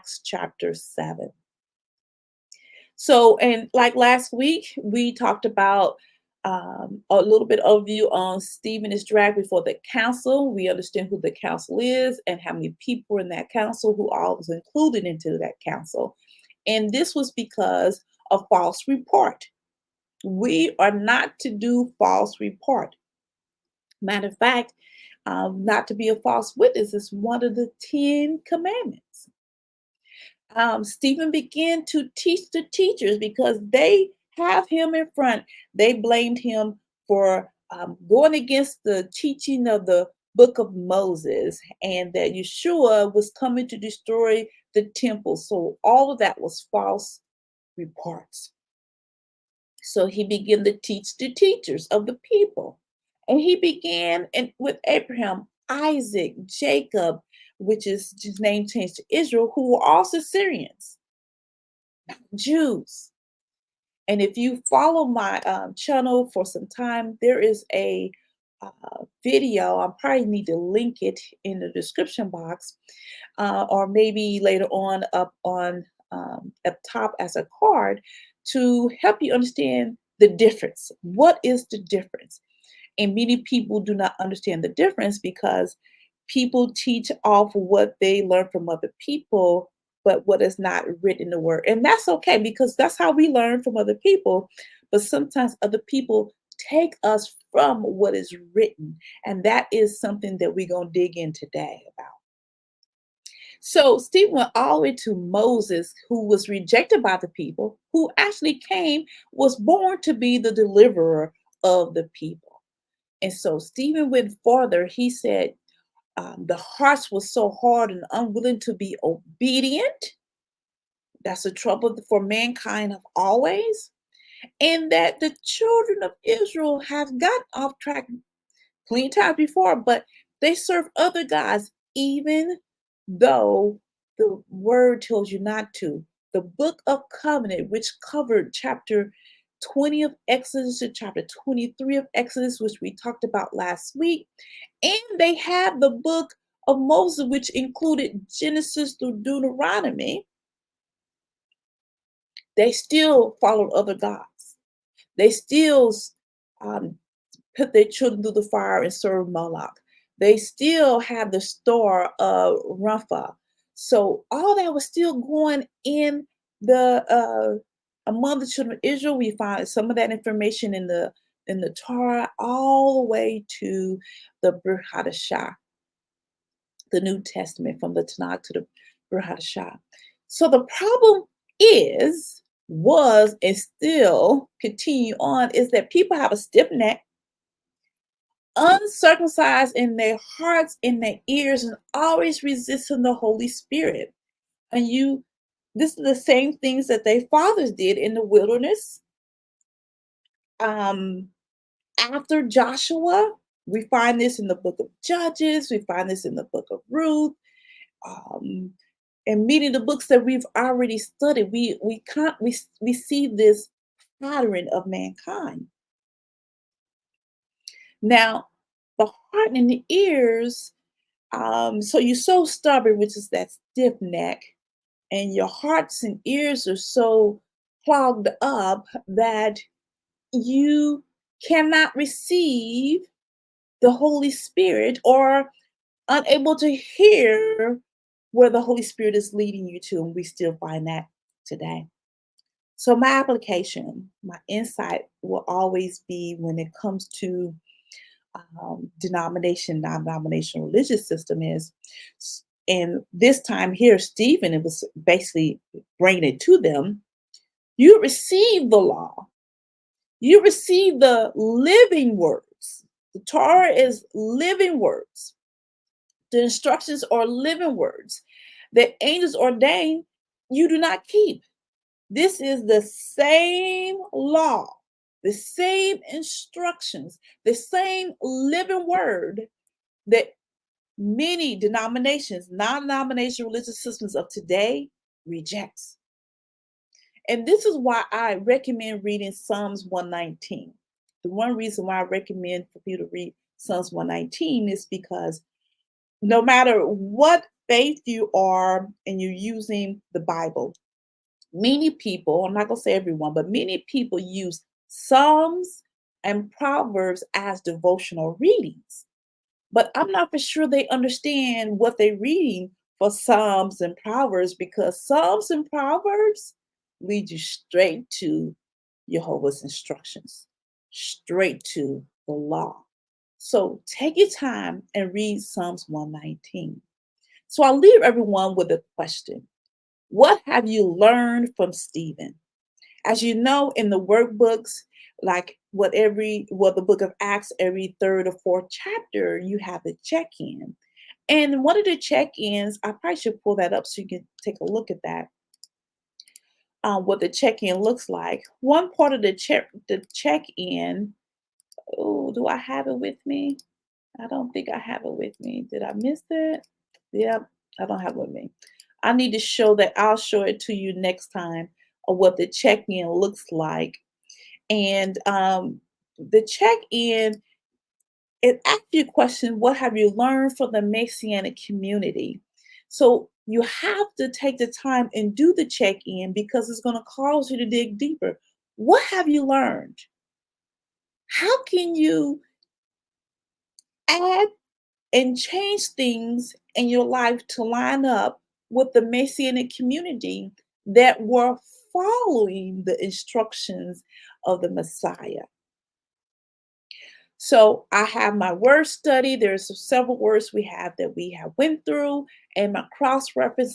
Acts chapter 7. So, and like last week, we talked about a little bit overview on Stephen is dragged before the council. We understand who the council is and how many people in that council, who all was included into that council. And this was because of false report. We are not to do false report. Matter of fact, not to be a false witness is one of the 10 commandments. Stephen began to teach the teachers because they have him in front. They blamed him for going against the teaching of the book of Moses and that Yeshua was coming to destroy the temple. So all of that was false reports. So he began to teach the teachers of the people. And he began with Abraham, Isaac, Jacob, which is his name changed to Israel, who were also Syrians, Jews. And if you follow my channel for some time, there is a video. I probably need to link it in the description box, or maybe later on up top as a card to help you understand the difference. What is the difference? And many people do not understand the difference because people teach off what they learn from other people, but what is not written in the word. And that's okay because that's how we learn from other people. But sometimes other people take us from what is written. And that is something that we're going to dig in today about. So Stephen went all the way to Moses, who was rejected by the people, who actually was born to be the deliverer of the people. And so Stephen went farther. He said, the hearts were so hard and unwilling to be obedient. That's the trouble for mankind of always. And that the children of Israel have got off track plenty times before, but they serve other gods, even though the word tells you not to. The book of covenant, which covered chapter 20 of Exodus to chapter 23 of Exodus, which we talked about last week. And they have the book of Moses, which included Genesis through Deuteronomy. They still followed other gods. They still put their children through the fire and serve Moloch. They still have the star of Rapha. So all that was still going in the among the children of Israel. We find some of that information in the Torah, all the way to the Brit Hadashah, the New Testament, from the Tanakh to the Brit Hadashah. So the problem was, and still continue on, is that people have a stiff neck, uncircumcised in their hearts, in their ears, and always resisting the Holy Spirit. And this is the same things that their fathers did in the wilderness. After Joshua, we find this in the book of Judges, we find this in the book of Ruth, and many of the books that we've already studied. We see this pattern of mankind. Now, the heart and the ears, so you're so stubborn, which is that stiff neck, and your hearts and ears are so clogged up that you cannot receive the Holy Spirit, or unable to hear where the Holy Spirit is leading you to. And we still find that today. So my application, my insight will always be, when it comes to non-denominational religious system, is, and this time here, Stephen, it was basically bringing it to them. You receive the law. You receive the living words. The Torah is living words. The instructions are living words that angels ordain. You do not keep. This is the same law, the same instructions, the same living word that many denominations, non-denominational religious systems of today rejects. And this is why I recommend reading Psalms 119. The one reason why I recommend for people to read Psalms 119 is because no matter what faith you are and you're using the Bible. Many people, I'm not going to say everyone, but many people use Psalms and Proverbs as devotional readings. But I'm not for sure they understand what they're reading for Psalms and Proverbs, because Psalms and Proverbs lead you straight to Jehovah's instructions, straight to the law. So take your time and read Psalms 119. So I'll leave everyone with a question. What have you learned from Stephen? As you know, in the workbooks, like the book of Acts, every third or fourth chapter, you have the check-in. And one of the check-ins, I probably should pull that up so you can take a look at that. What the check-in looks like. One part of the check-in. Oh, do I have it with me? I don't think I have it with me. Did I miss it? Yep, I don't have it with me. I need to show that. I'll show it to you next time of what the check-in looks like. And the check-in, it asks you a question, what have you learned from the Messianic community? So you have to take the time and do the check-in because it's going to cause you to dig deeper. What have you learned? How can you add and change things in your life to line up with the Messianic community that were following the instructions of the Messiah? So I have my word study. There's several words we have that we have went through, and my cross reference